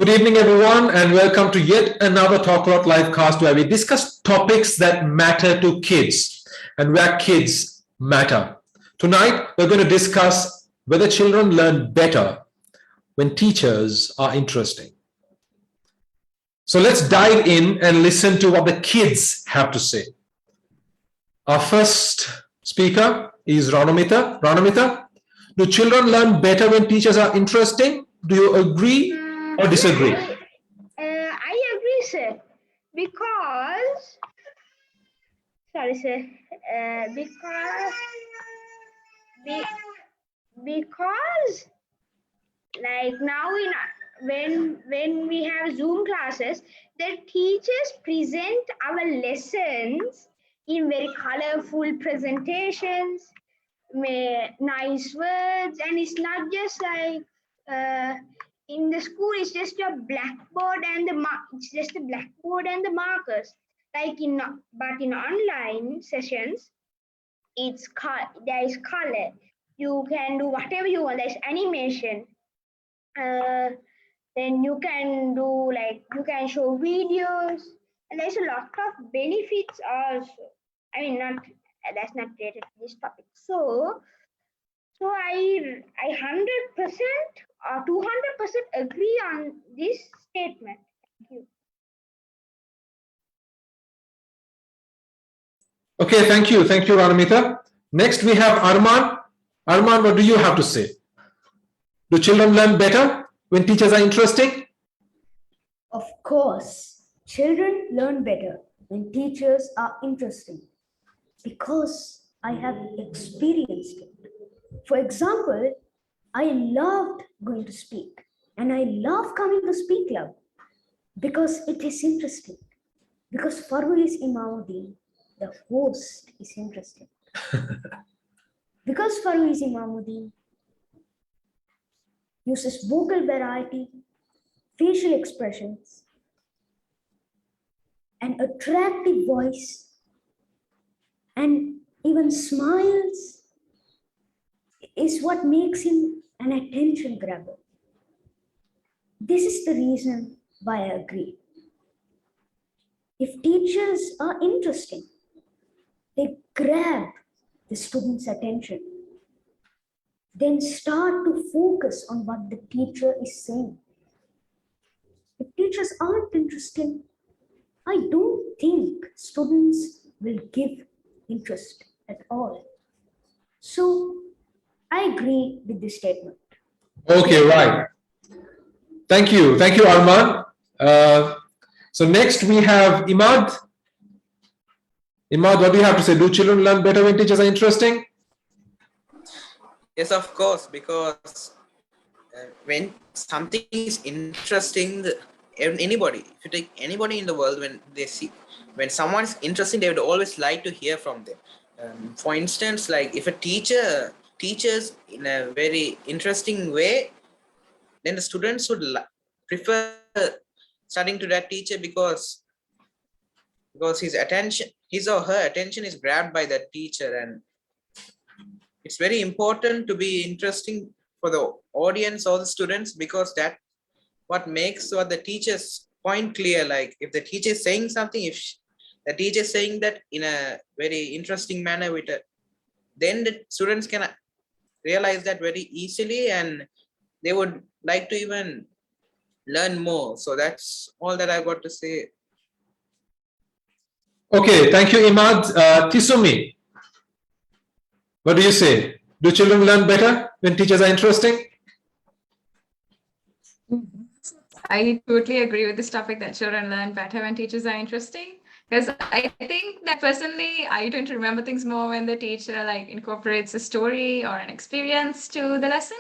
Good evening, everyone, and welcome to yet another Talk About Livecast where we discuss topics that matter to kids and where kids matter. Tonight, we're going to discuss whether children learn better when teachers are interesting. So let's dive in and listen to what the kids have to say. Our first speaker is Ranamita. Ranamita, do children learn better when teachers are interesting? Do you agree or disagree? I agree, sir. Because, sorry, sir. Because, like now when we have Zoom classes, the teachers present our lessons in very colorful presentations, nice words, and it's not just like in the school it's just a blackboard and the markers. Like but in online sessions, there is color. You can do whatever you want. There's animation. Then you can do you can show videos, and there's a lot of benefits also. I mean, that's not related to this topic. So I 100% or 200% agree on this statement. Thank you. Okay, thank you, Ranamita. Next, we have Arman. Arman, what do you have to say? Do children learn better when teachers are interesting? Of course, children learn better when teachers are interesting because I have experienced it. For example, I loved going to speak and I love coming to Speaklub because it is interesting. Because Farooz Imamudi, the host, is interesting. Because Farooz Imamudi uses vocal variety, facial expressions, an attractive voice, and even smiles is what makes him an attention grabber. This is the reason why I agree. If teachers are interesting, they grab the student's attention, then start to focus on what the teacher is saying. If teachers aren't interesting, I don't think students will give interest at all. So I agree with this statement. Okay, right. Thank you, Arman. So next we have Imad. Imad, what do you have to say? Do children learn better when teachers are interesting? Yes, of course, because when something is interesting, anybody, if you take anybody in the world, when someone is interesting, they would always like to hear from them. For instance, like if a teacher teaches in a very interesting way, then the students would prefer studying to that teacher because his or her attention is grabbed by that teacher, and it's very important to be interesting for the audience or the students, because that what makes what the teacher's point clear. Like if the teacher is saying something, if the teacher is saying that in a very interesting manner then the students can realize that very easily and they would like to even learn more. So that's all that I've got to say. Okay, thank you, Imad. Tisumi, what do you say? Do children learn better when teachers are interesting? I totally agree with this topic that children learn better when teachers are interesting. Because I think that personally, I tend to remember things more when the teacher incorporates a story or an experience to the lesson.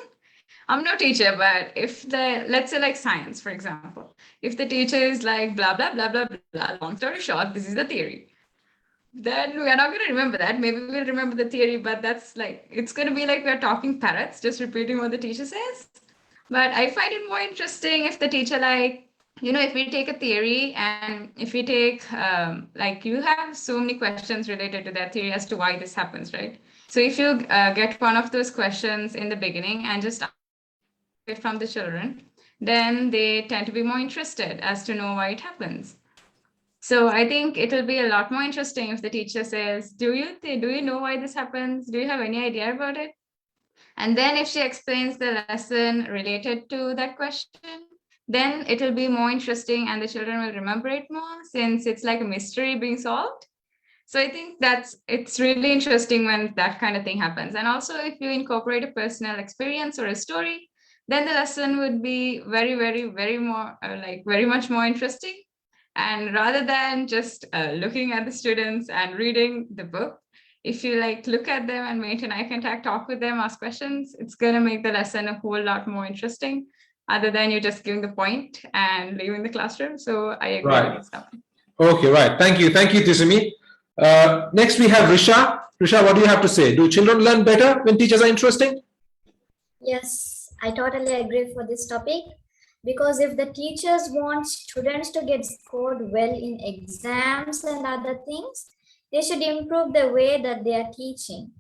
I'm no teacher, but if let's say science, for example, if the teacher is like blah, blah, blah, blah, blah, long story short, this is the theory, then we're not going to remember that. Maybe we'll remember the theory, but that's it's going to be like we're talking parrots, just repeating what the teacher says. But I find it more interesting if the teacher if we take a theory and if we take, you have so many questions related to that theory as to why this happens, right? So if you get one of those questions in the beginning and just ask it from the children, then they tend to be more interested as to know why it happens. So I think it'll be a lot more interesting if the teacher says, do you know why this happens? Do you have any idea about it? And then if she explains the lesson related to that question, then it'll be more interesting and the children will remember it more, since it's like a mystery being solved. So I think it's really interesting when that kind of thing happens. And also if you incorporate a personal experience or a story, then the lesson would be very, very, very more very much more interesting. And rather than just looking at the students and reading the book, if you look at them and maintain eye contact, talk with them, ask questions, it's going to make the lesson a whole lot more interesting, other than you just giving the point and leaving the classroom. So I agree with this topic. Okay, right. Thank you, Tisumi. Next we have Risha. Risha, what do you have to say? Do children learn better when teachers are interesting? Yes, I totally agree for this topic, because if the teachers want students to get scored well in exams and other things, they should improve the way that they are teaching.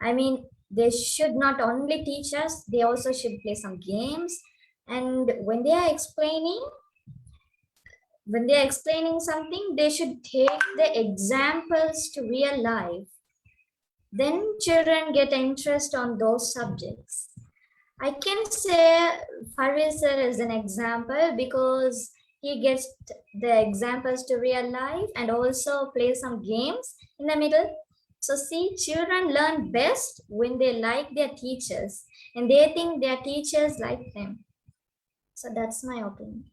I mean, they should not only teach us, they also should play some games. And when they are explaining something, they should take the examples to real life. Then children get interest on those subjects. I can say Farid sir as an example, because he gets the examples to real life and also play some games in the middle. So see, children learn best when they like their teachers and they think their teachers like them. So that's my opinion.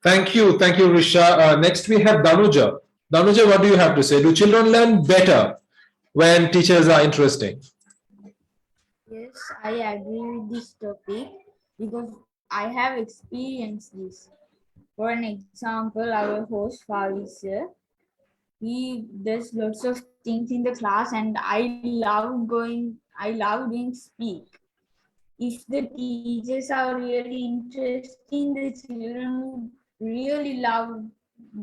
Thank you. Thank you, Risha. Next we have Danuja. Danuja, what do you have to say? Do children learn better when teachers are interesting? Yes, I agree with this topic because I have experienced this. For an example, our host Farid sir, he does lots of things in the class, and I love doing speak. If the teachers are really interesting, the children really love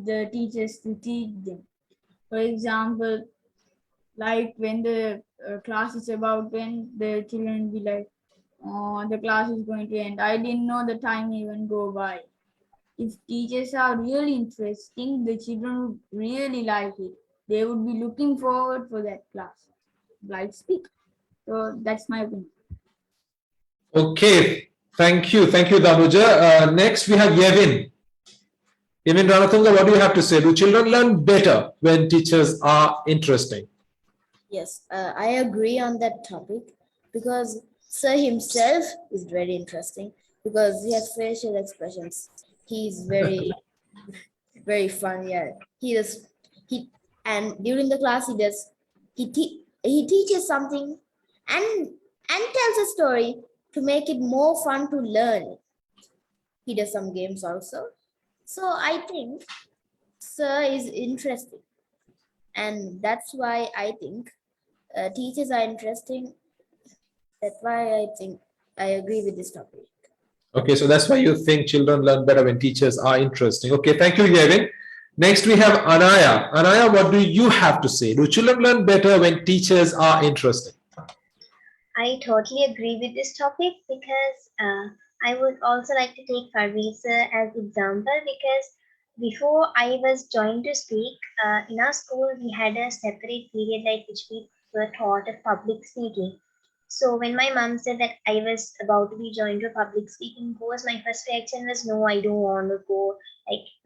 the teachers to teach them. For example, like when the class is about, when the children be like, oh, the class is going to end. I didn't know the time even go by. If teachers are really interesting, the children would really like it. They would be looking forward for that class, like speak. So that's my opinion. Okay, thank you, Danuja. Next we have Yevin. Yevin Ranatunga, what do you have to say? Do children learn better when teachers are interesting? Yes, I agree on that topic, because Sir himself is very interesting because he has facial expressions. He's very, very fun. Yeah, and during the class he teaches something and tells a story to make it more fun to learn. He does some games also. So I think Sir is interesting, and that's why I think teachers are interesting. That's why I think I agree with this topic. Okay, so that's why you think children learn better when teachers are interesting. Okay, thank you, Yevin. Next we have Anaya. Anaya, what do you have to say? Do children learn better when teachers are interesting? I totally agree with this topic, because I would also like to take Farid sir as example, because before I was joined to speak, in our school we had a separate period which we were taught of public speaking. So when my mom said that I was about to be joined to a public speaking course, my first reaction was no, I don't want to go.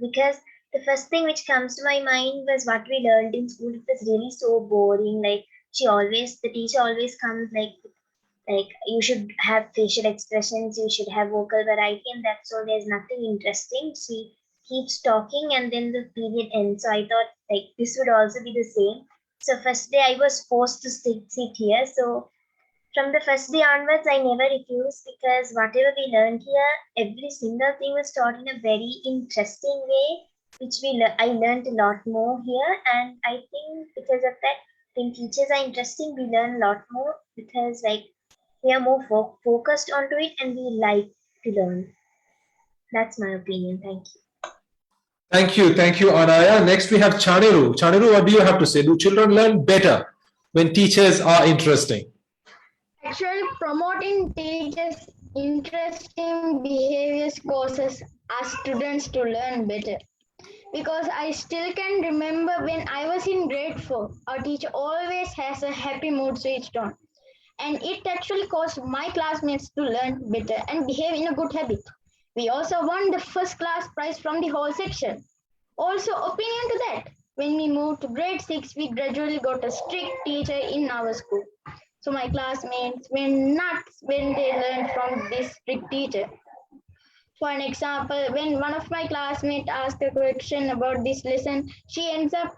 Because the first thing which comes to my mind was what we learned in school. It was really so boring. The teacher always comes you should have facial expressions, you should have vocal variety, and that's all. There's nothing interesting. She keeps talking and then the period ends. So I thought this would also be the same. So first day I was forced to sit here. So from the first day onwards, I never refused, because whatever we learned here, every single thing was taught in a very interesting way, which I learned a lot more here. And I think because of that, when teachers are interesting, we learn a lot more, because we are more focused onto it and we like to learn. That's my opinion. Thank you. Thank you, Anaya. Next we have Chaniru. Chaniru, what do you have to say? Do children learn better when teachers are interesting? Actually, promoting teachers interesting behaviors causes us students to learn better. Because I still can remember when I was in grade 4, our teacher always has a happy mood switched on. And it actually caused my classmates to learn better and behave in a good habit. We also won the first class prize from the whole section. Also, opinion to that, when we moved to grade 6, we gradually got a strict teacher in our school. So my classmates went nuts when they learned from this strict teacher. For an example, when one of my classmates asked a question about this lesson, she ends up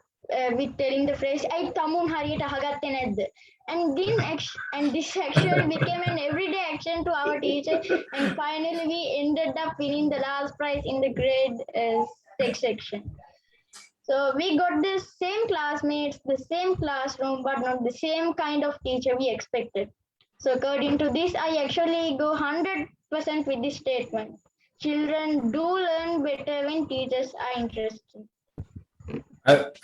with telling the phrase, "I tamun hariyata hagatte nedda." And this actually became an everyday action to our teacher. And finally, we ended up winning the last prize in the grade 6 section. So we got the same classmates, the same classroom, but not the same kind of teacher we expected. So according to this, I actually go 100% with this statement. Children do learn better when teachers are interested.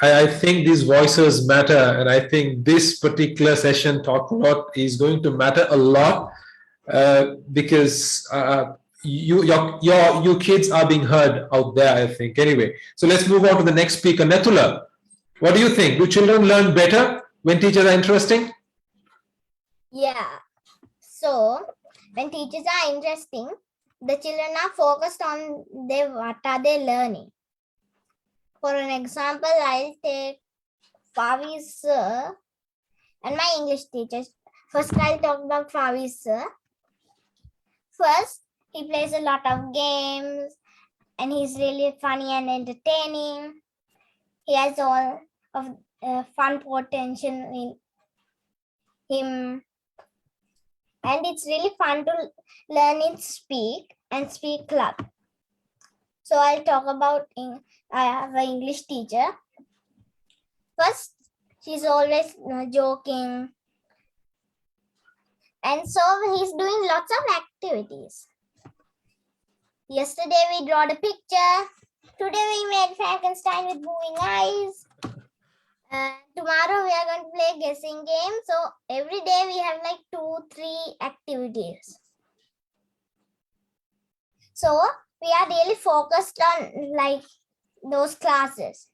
I think these voices matter, and I think this particular session talk lot is going to matter a lot because your kids are being heard out there, I think. Anyway, so let's move on to the next speaker, Netula. What do you think? Do children learn better when teachers are interesting? Yeah. So when teachers are interesting, the children are focused on what are they learning. For an example, I'll take Favi's sir and my English teacher. First, I'll talk about Favi's sir. First, he plays a lot of games and he's really funny and entertaining. He has all of fun potential in him. And it's really fun to learn in Speak and Speaklub. So I'll talk about, I have an English teacher. First, she's always joking. And so he's doing lots of activities. Yesterday we drew a picture. Today we made Frankenstein with moving eyes. Tomorrow we are going to play guessing game. So every day we have like 2-3 activities. So we are really focused on like those classes.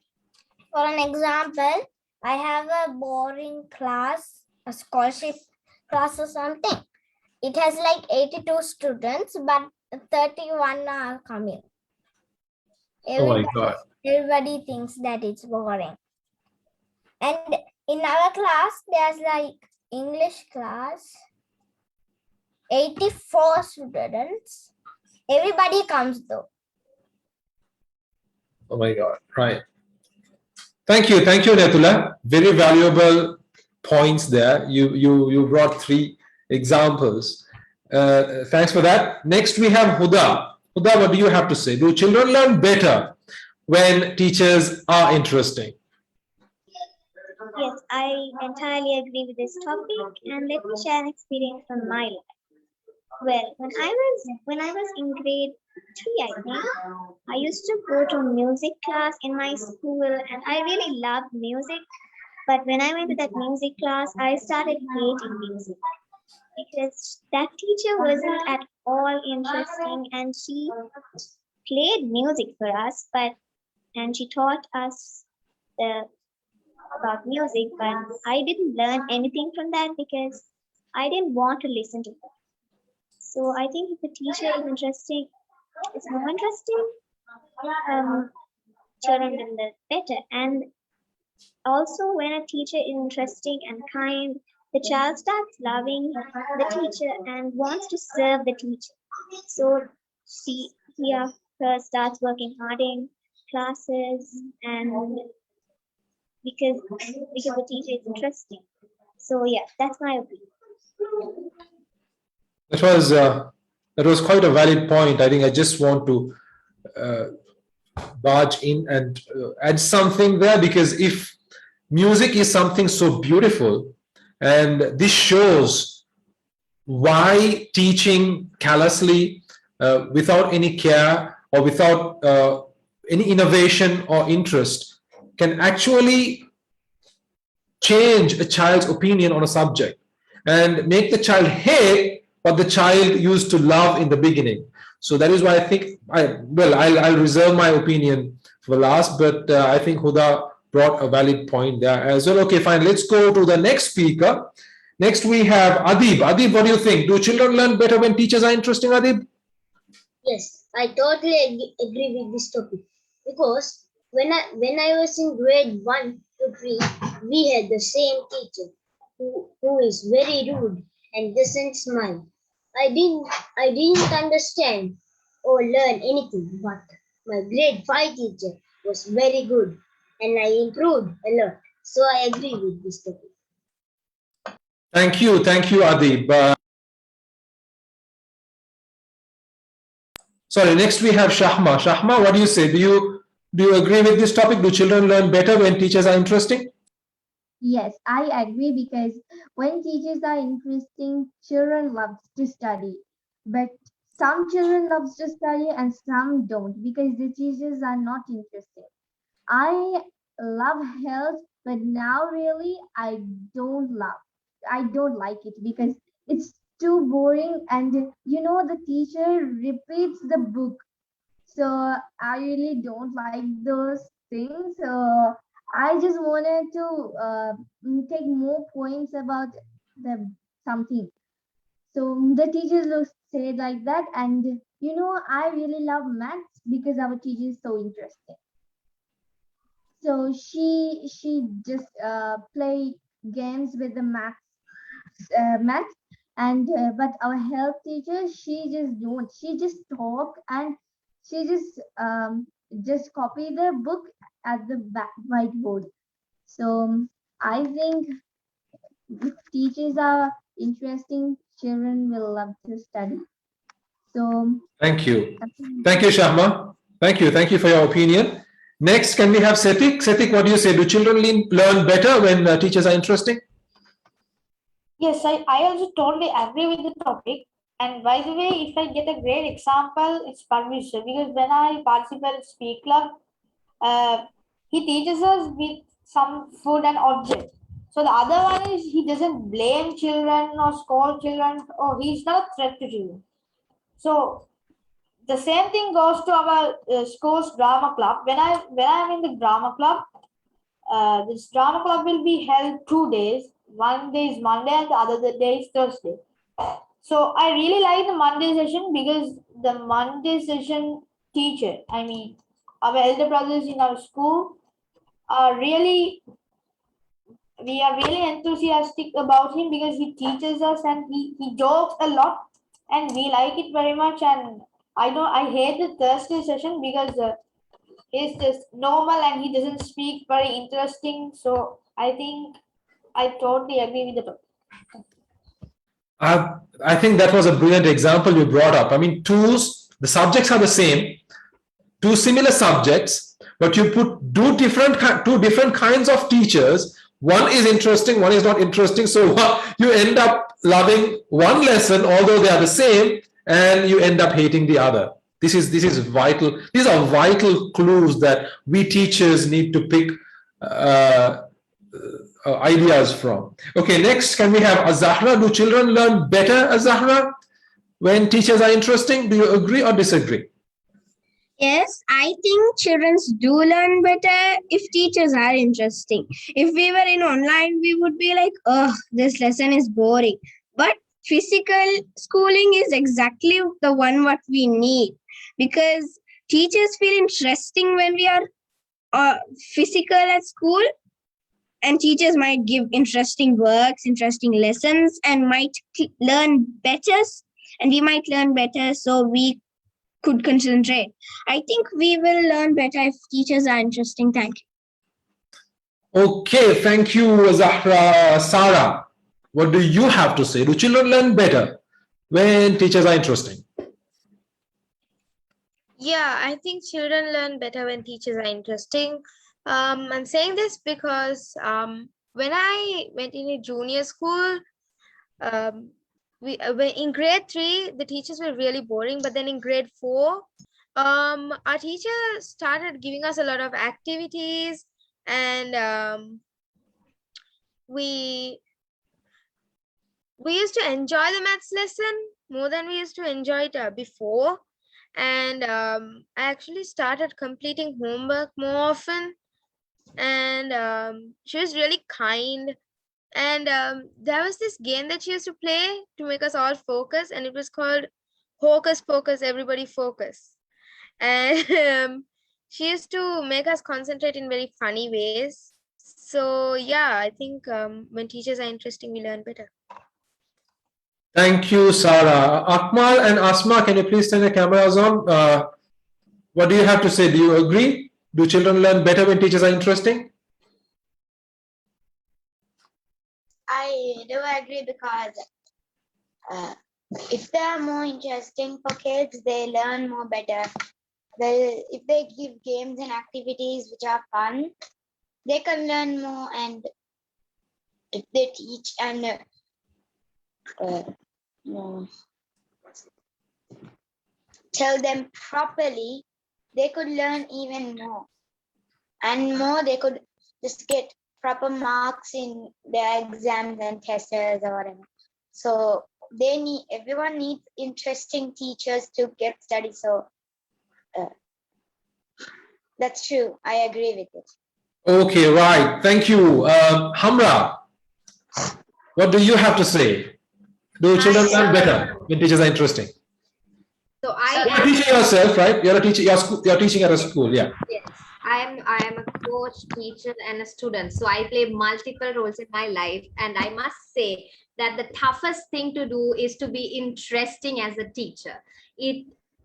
For an example, I have a boring class, a scholarship class or something. It has like 82 students, but 31 are coming. Oh my God. Everybody thinks that it's boring. And in our class, there's like English class, 84 students. Everybody comes though. Oh my God, right. Thank you, Netula. Very valuable points there. You brought 3 examples. Thanks for that. Next we have Huda. Huda, what do you have to say? Do children learn better when teachers are interesting? Yes, I entirely agree with this topic, and let me share an experience from my life. Well, when I was in grade 3, I think, I used to go to music class in my school, and I really loved music. But when I went to that music class, I started hating music because that teacher wasn't at all interesting, and she played music for us, and she taught us about music, but I didn't learn anything from that because I didn't want to listen to her. So I think if the teacher is interesting, it's more interesting, children will learn better. And also when a teacher is interesting and kind, the child starts loving the teacher and wants to serve the teacher. So he or her starts working hard in classes, and because the teacher is interesting. So yeah, that's my opinion. That was quite a valid point. I think I just want to barge in and add something there, because if music is something so beautiful, and this shows why teaching callously without any care or without any innovation or interest can actually change a child's opinion on a subject and make the child hate what the child used to love in the beginning. So that is why I think I'll reserve my opinion for last, but I think Huda brought a valid point there as well. Okay, fine. Let's go to the next speaker. Next we have Adib. Adib, what do you think? Do children learn better when teachers are interesting, Adib? Yes, I totally agree with this topic because when I was in grade 1 to 3, we had the same teacher who is very rude and doesn't smile. I didn't understand or learn anything, but my grade 5 teacher was very good and I improved a lot. So I agree with this topic. Thank you, Adib. Sorry, next we have Shahma. Shahma, what do you say? Do you agree with this topic? Do children learn better when teachers are interesting? Yes, I agree because when teachers are interesting, children love to study. But some children love to study and some don't because the teachers are not interesting. I love health, but now really I don't like it because it's too boring and the teacher repeats the book. So I really don't like those things. So I just wanted to take more points about the something. So the teachers will say like that, and I really love maths because our teacher is so interesting. So she just play games with the maths, and but our health teacher she just don't. She just talk and she just copy the book at the whiteboard. So I think if teachers are interesting, children will love to study. So Thank you. Thank you, Shahma. Thank you for your opinion. Next, can we have Setik? Setik, what do you say? Do children learn better when teachers are interesting? Yes, I also totally agree with the topic. And by the way, if I get a great example, it's Parvishya because when I participate in Speaklub, he teaches us with some food and object. So the other one is he doesn't blame children or scold children, or he's not a threat to children. So the same thing goes to our school's drama club. When I'm in the drama club, this drama club will be held 2 days. One day is Monday and the other day is Thursday. So I really like the Monday session because the Monday session teacher, I mean, our elder brothers in our school are really, we are really enthusiastic about him because he teaches us and he jokes a lot and we like it very much. And I hate the Thursday session because he's just normal and he doesn't speak very interesting. So I think I totally agree with the topic. I think that was a brilliant example you brought up. I mean, the subjects are the same, two similar subjects, but you put two different kinds of teachers. One is interesting, one is not interesting. So you end up loving one lesson, although they are the same, and you end up hating the other. This is vital. These are vital clues that we teachers need to pick ideas from. Okay, next, can we have Azahra? Do children learn better, Azahra, when teachers are interesting? Do you agree or disagree? Yes, I think children do learn better if teachers are interesting. If we were in online, we would be like, oh, this lesson is boring. But physical schooling is exactly the one what we need because teachers feel interesting when we are physical at school, and teachers might give interesting works, interesting lessons, and might learn better, and we might learn better, so we could concentrate. I think we will learn better if teachers are interesting. Thank you. Okay, thank you, Zahra. Sarah, what do you have to say? Do children learn better when teachers are interesting? Yeah, I think children learn better when teachers are interesting. I'm saying this because when I went in a junior school, in grade 3 the teachers were really boring, but then in grade 4 our teacher started giving us a lot of activities, and we used to enjoy the maths lesson. more than we used to enjoy it before. And I actually started completing homework more often. And she was really kind. And there was this game that she used to play to make us all focus, and it was called Hocus Pocus, Everybody Focus. And she used to make us concentrate in very funny ways. So yeah, I think when teachers are interesting, we learn better. Thank you, Sarah. Akmal and Asma, can you please turn your cameras on? What do you have to say? Do you agree? Do children learn better when teachers are interesting? I do agree because if they are more interesting for kids, they learn more better. Well, if they give games and activities which are fun, they can learn more. And if they teach and tell them properly, they could learn even more. And more, they could just get proper marks in their exams and tests or whatever. So everyone needs interesting teachers to get study. So that's true. I agree with it. Okay, right. Thank you. Hamra, what do you have to say? Do children learn better when teachers are interesting? So You're teaching yourself, right? You're a teacher. You're teaching at a school, yeah. Yes, I am a coach, teacher, and a student. So I play multiple roles in my life, and I must say that the toughest thing to do is to be interesting as a teacher.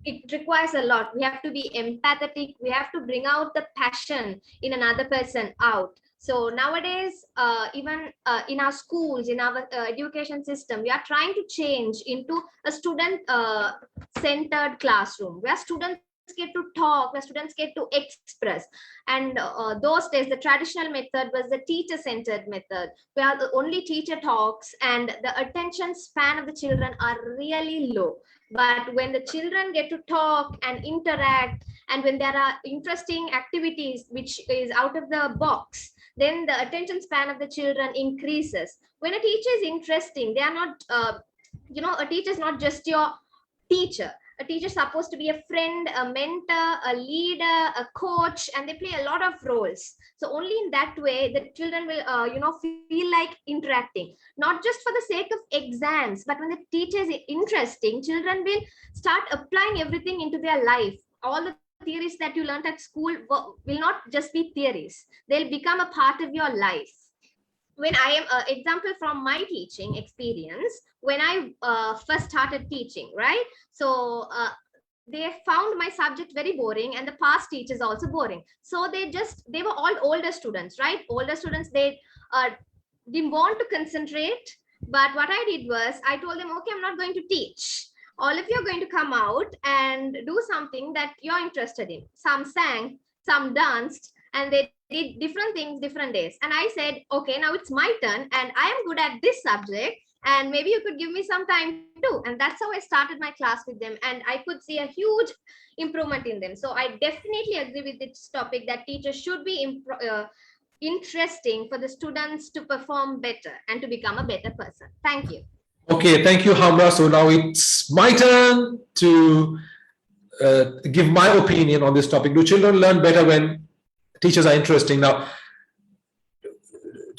It requires a lot. We have to be empathetic. We have to bring out the passion in another person out. So nowadays, even in our schools, in our education system, we are trying to change into a student-centered classroom where students get to talk, where students get to express. And those days, the traditional method was the teacher-centered method, where the only teacher talks and the attention span of the children are really low. But when the children get to talk and interact, and when there are interesting activities which is out of the box, then the attention span of the children increases. When a teacher is interesting, they are not, a teacher is not just your teacher. A teacher is supposed to be a friend, a mentor, a leader, a coach, and they play a lot of roles. So only in that way, the children will, feel like interacting, not just for the sake of exams, but when the teacher is interesting, children will start applying everything into their life. All the theories that you learned at school will not just be theories. They'll become a part of your life. When I am example from my teaching experience, when I first started teaching, right? So they found my subject very boring, and the past teachers also boring. So they were all older students, right? Older students, they didn't want to concentrate. But what I did was I told them, okay, I'm not going to teach. All of you are going to come out and do something that you're interested in. Some sang, some danced, and they did different things different days. And I said, okay, now it's my turn, and I am good at this subject, and maybe you could give me some time too. And that's how I started my class with them, and I could see a huge improvement in them. So I definitely agree with this topic that teachers should be interesting for the students to perform better and to become a better person. Thank you. Okay, thank you, Hamra. So now it's my turn to give my opinion on this topic. Do children learn better when teachers are interesting? Now,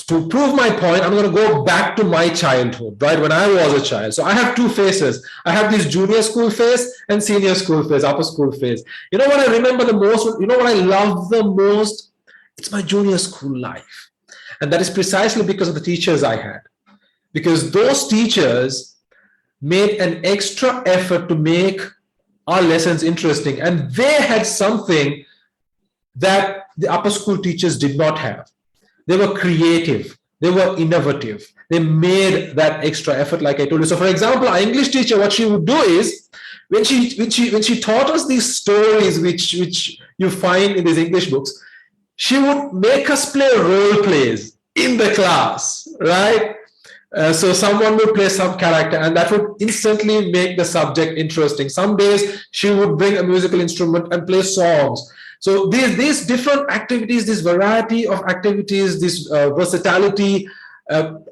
to prove my point, I'm going to go back to my childhood, right? When I was a child. So I have two phases. I have this junior school phase and senior school phase, upper school phase. You know what I remember the most? You know what I love the most? It's my junior school life. And that is precisely because of the teachers I had. Because those teachers made an extra effort to make our lessons interesting. And they had something that the upper school teachers did not have. They were creative. They were innovative. They made that extra effort, like I told you. So, for example, our English teacher, what she would do is, when she taught us these stories, which you find in these English books, she would make us play role plays in the class, right? So someone would play some character, and that would instantly make the subject interesting. Some days she would bring a musical instrument and play songs. So these different activities, this variety of activities, this versatility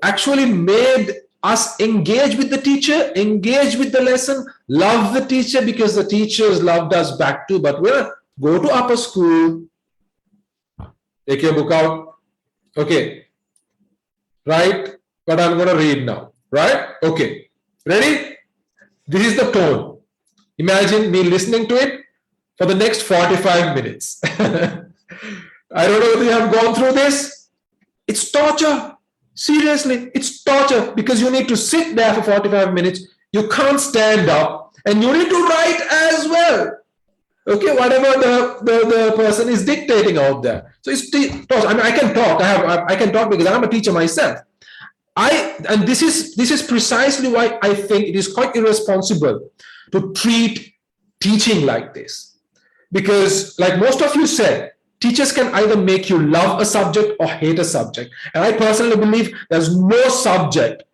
actually made us engage with the teacher, engage with the lesson, love the teacher because the teachers loved us back too. But we'll go to upper school, take your book out. Okay, right? But I'm going to read now, right? Okay, ready? This is the tone. Imagine me listening to it for the next 45 minutes. I don't know if you have gone through this. It's torture. Seriously, it's torture because you need to sit there for 45 minutes. You can't stand up and you need to write as well. Okay, whatever the person is dictating out there. So it's torture. I mean, I can talk. I can talk because I'm a teacher myself. And this is precisely why I think it is quite irresponsible to treat teaching like this. Because like most of you said, teachers can either make you love a subject or hate a subject. And I personally believe there's no subject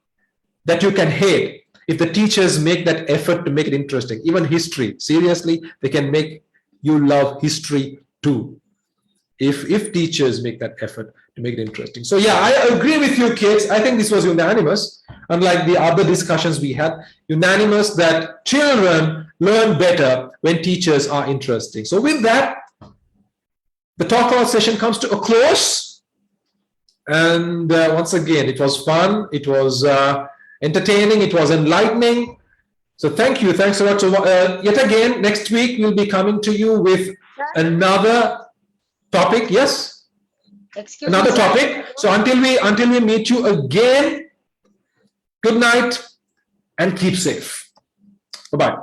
that you can hate if the teachers make that effort to make it interesting. Even history, seriously, they can make you love history too. If teachers make that effort to make it interesting. So yeah, I agree with you kids. I think this was unanimous, unlike the other discussions we had, unanimous that children learn better when teachers are interesting. So with that, the talk out session comes to a close. And once again, it was fun. It was entertaining. It was enlightening. So thank you. Thanks a lot. So yet again, next week, we'll be coming to you with another topic. Yes? Excuse Another me, topic. So until we meet you again, good night and keep safe. Bye-bye.